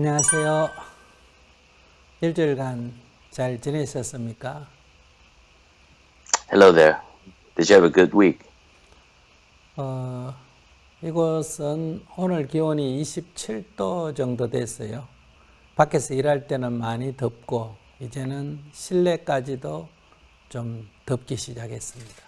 안녕하세요. 일주일간 잘 지내셨습니까? Hello there. Did you have a good week? 이곳은 오늘 기온이 27도 정도 됐어요. 밖에서 일할 때는 많이 덥고 이제는 실내까지도 좀 덥기 시작했습니다.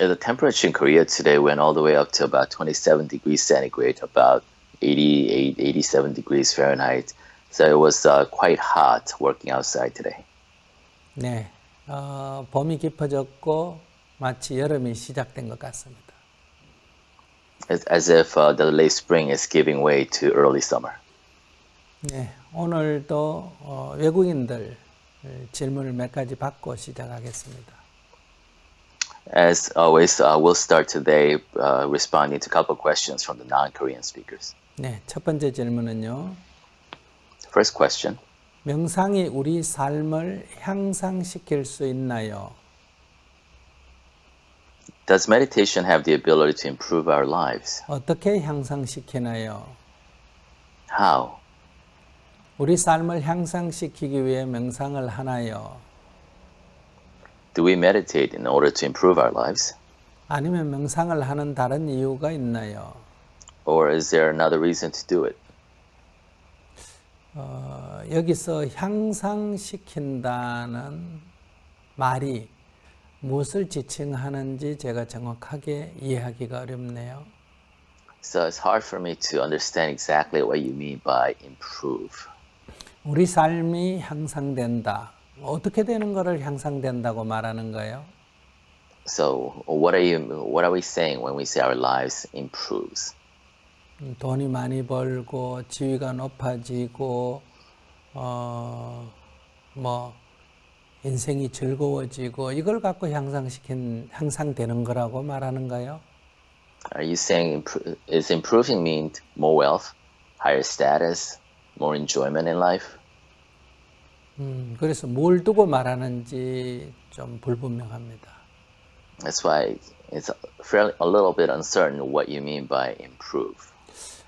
Yeah, the temperature in Korea today went all the way up to about 27 degrees centigrade, about 88, 87 degrees Fahrenheit. So it was quite hot working outside today. 네, 봄이 깊어졌고 마치 여름이 시작된 것 같습니다. It's as if the late spring is giving way to early summer. 네, 오늘도 외국인들 질문을 몇 가지 받고 시작하겠습니다. As always, we'll start today responding to a couple of questions from the non-Korean speakers. 네, 첫 번째 질문은요. First question. 명상이 우리 삶을 향상시킬 수 있나요? Does meditation have the ability to improve our lives? 어떻게 향상시키나요? How? 우리 삶을 향상시키기 위해 명상을 하나요? Do we meditate in order to improve our lives? 아니면 명상을 하는 다른 이유가 있나요? Or is there another reason to do it? 여기서 향상시킨다는 말이 무엇을 지칭하는지 제가 정확하게 이해하기가 어렵네요. So it's hard for me to understand exactly what you mean by improve. 우리 삶이 향상된다. 어떻게 되는 것을 향상된다고 말하는 거예요? So what are we saying when we say our lives improves? 돈이 많이 벌고 지위가 높아지고 인생이 즐거워지고 이걸 갖고 향상되는 거라고 말하는가요? Are you saying is improving mean more wealth, higher status, more enjoyment in life? 그래서 뭘 두고 말하는지 좀 불분명합니다. That's why it's a little bit uncertain what you mean by improve.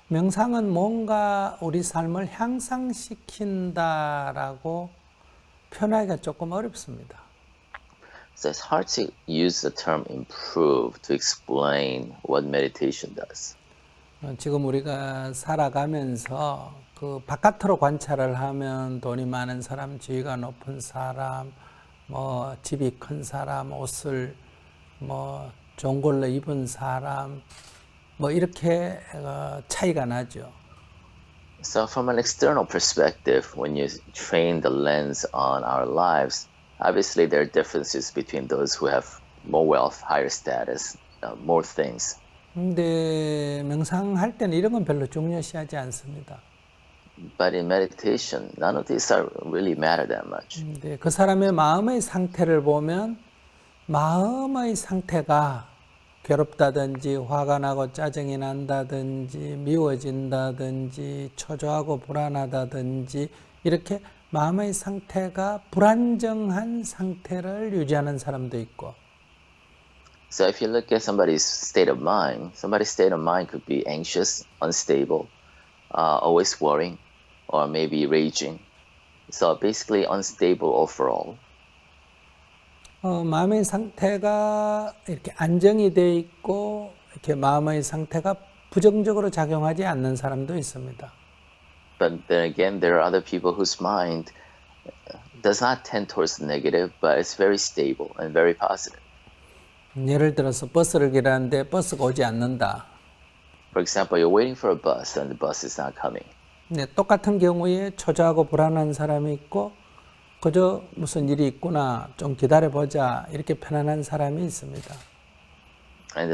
명상은 뭔가 우리 삶을 향상시킨다라고 표현하기가 조금 어렵습니다. So it's hard to use the term improve to explain what meditation does. 지금 우리가 살아가면서 그 바깥으로 관찰을 하면 돈이 많은 사람, 지위가 높은 사람, 집이 큰 사람, 옷을 좋은 걸로 입은 사람, 이렇게 차이가 나죠. So from an external perspective, when you train the lens on our lives, obviously there are differences between those who have more wealth, higher status, more things. 근데 명상할 때는 이런 건 별로 중요시하지 않습니다. But in meditation, none of these are really matter that much. 근데 그 사람의 마음의 상태를 보면 마음의 상태가 괴롭다든지 화가 나고 짜증이 난다든지 미워진다든지 초조하고 불안하다든지 이렇게 마음의 상태가 불안정한 상태를 유지하는 사람도 있고 So if you look at somebody's state of mind could be anxious, unstable, always worrying, or maybe raging. So basically unstable overall. 마음의 상태가 이렇게 안정이 돼 있고 이렇게 마음의 상태가 부정적으로 작용하지 않는 사람도 있습니다. But then again, there are other people whose mind does not tend towards the negative, but it's very stable and very positive. 예를 들어서 버스를 기다리는데 버스가 오지 않는다. For example, you're waiting for a bus and the bus is not coming. 네, 똑같은 경우에 초조하고 불안한 사람이 있고 그저 무슨 일이 있구나 좀 기다려보자 이렇게 편안한 사람이 있습니다. And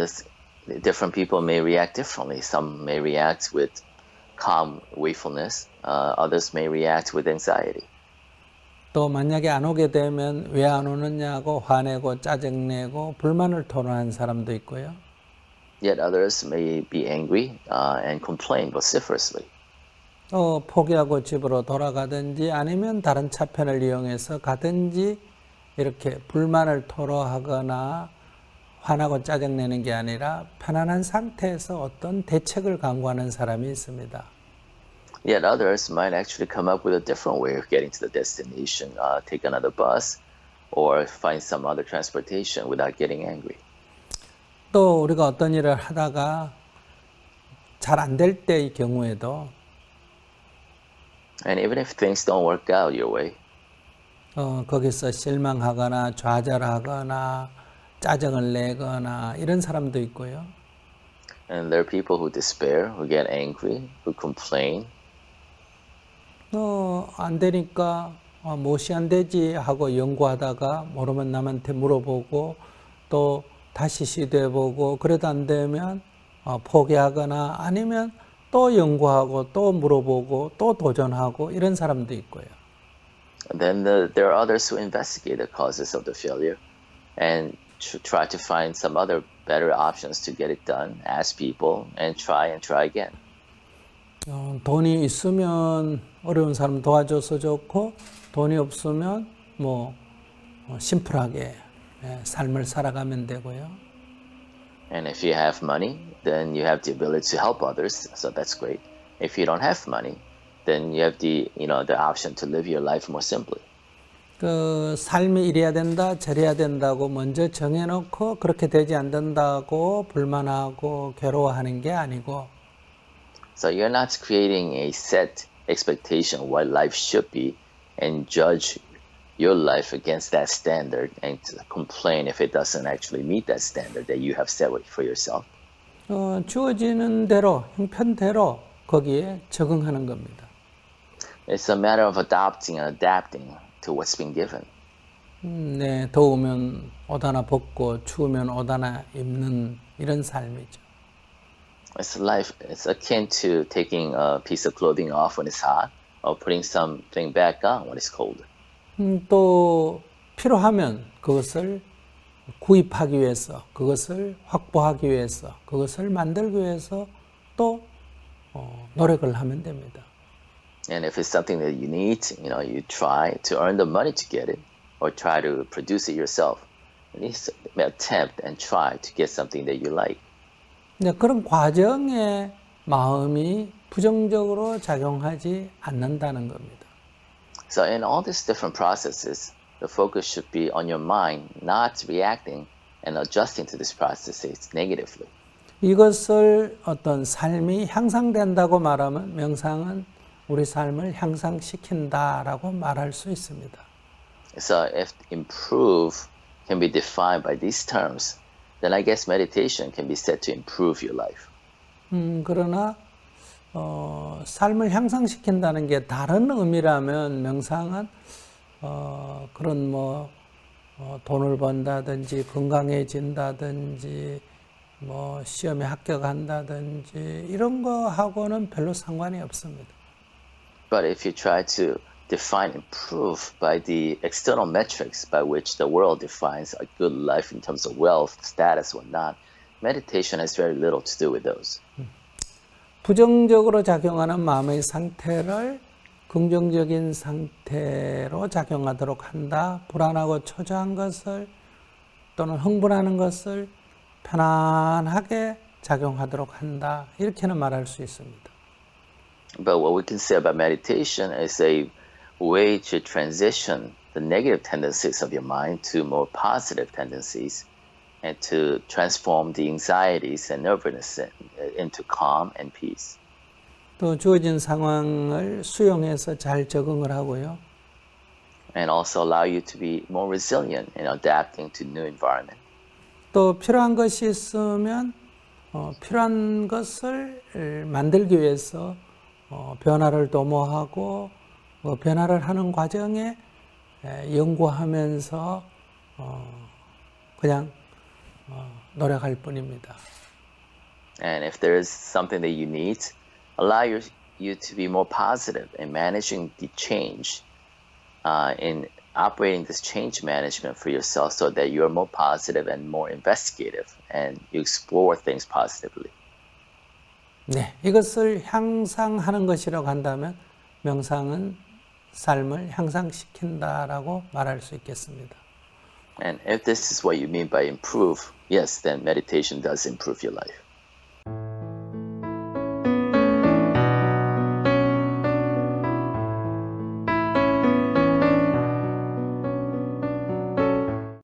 different people may react differently. Some may react with calm wakefulness. Others may react with anxiety. 또 만약에 안 오게 되면 왜 안 오느냐고 화내고 짜증내고 불만을 토로하는 사람도 있고요. Yet others may be angry and complain vociferously. 포기하고 집으로 돌아가든지 아니면 다른 차편을 이용해서 가든지 이렇게 불만을 토로하거나 화나고 짜증내는 게 아니라 편안한 상태에서 어떤 대책을 강구하는 사람이 있습니다. Yet others might actually come up with a different way of getting to the destination, take another bus, or find some other transportation without getting angry. 또 우리가 어떤 일을 하다가 잘 안 될 때의 경우에도 And even if things don't work out your way, 거기서 실망하거나 좌절하거나 짜증을 내거나 이런 사람도 있고요. and there are people who despair, who get angry, who complain, 안 되니까 무엇이 안 되지 하고 연구하다가 모르면 남한테 물어보고 또 다시 시도해보고 그래도 안 되면 포기하거나 아니면 또 연구하고 또 물어보고 또 도전하고 이런 사람도 있고요. then there are others who investigate the causes of the failure and try to find some other better options to get it done, ask people, and try again. 돈이 있으면 어려운 사람 도와줘서 좋고 돈이 없으면 뭐 심플하게 삶을 살아가면 되고요. And if you have money, then you have the ability to help others, so that's great. If you don't have money, then you have the option to live your life more simply. 그 삶이 이래야 된다, 저래야 된다고 먼저 정해놓고 그렇게 되지 않는다고 불만하고 괴로워하는 게 아니고 So you're not creating a set expectation of what life should be and judge your life against that standard and complain if it doesn't actually meet that standard that you have set for yourself. 주어지는 대로, 형편대로 거기에 적응하는 겁니다. It's a matter of adopting and adapting to what's been given. 네, 더우면 옷 하나 벗고 추우면 옷 하나 입는 이런 삶이죠. It's life. It's akin to taking a piece of clothing off when it's hot or putting something back on when it's cold. 또 필요하면 그것을 구입하기 위해서, 그것을 확보하기 위해서, 그것을 만들기 위해서 또 노력을 하면 됩니다. And if it's something that you need, you try to earn the money to get it or try to produce it yourself. At least attempt and try to get something that you like. 네, 그런 과정에 마음이 부정적으로 작용하지 않는다는 겁니다. So in all these different processes, the focus should be on your mind, not reacting and adjusting to these processes negatively. 이것을 어떤 삶이 향상된다고 말하면 명상은 우리 삶을 향상시킨다라고 말할 수 있습니다. So if improve can be defined by these terms, then I guess meditation can be said to improve your life. 그러나 삶을 향상시킨다는 게 다른 의미라면 명상은 그런 돈을 번다든지 건강해진다든지 시험에 합격한다든지 이런 거하고는 별로 상관이 없습니다. But if you try to define improve by the external metrics by which the world defines a good life in terms of wealth, status, whatnot, meditation has very little to do with those. 부정적으로 작용하는 마음의 상태를 긍정적인 상태로 작용하도록 한다. 불안하고 초조한 것을 또는 흥분하는 것을 편안하게 작용하도록 한다. 이렇게는 말할 수 있습니다. But what we can say about meditation is a way to transition the negative tendencies of your mind to more positive tendencies and to transform the anxieties and nervousness into calm and peace. 또 주어진 상황을 수용해서 잘 적응을 하고요. And also allow you to be more resilient in adapting to new environment. 또 필요한 것이 있으면 필요한 것을 만들기 위해서 변화를 도모하고 변화를 하는 과정에 연구하면서 그냥 노력할 뿐입니다. And if there is something that you need, allow you to be more positive in managing the change, in operating this change management for yourself so that you are more positive and more investigative and you explore things positively. 네, 이것을 향상하는 것이라고 한다면 명상은 삶을 향상시킨다라고 말할 수 있겠습니다. And if this is what you mean by improve, yes, then meditation does improve your life.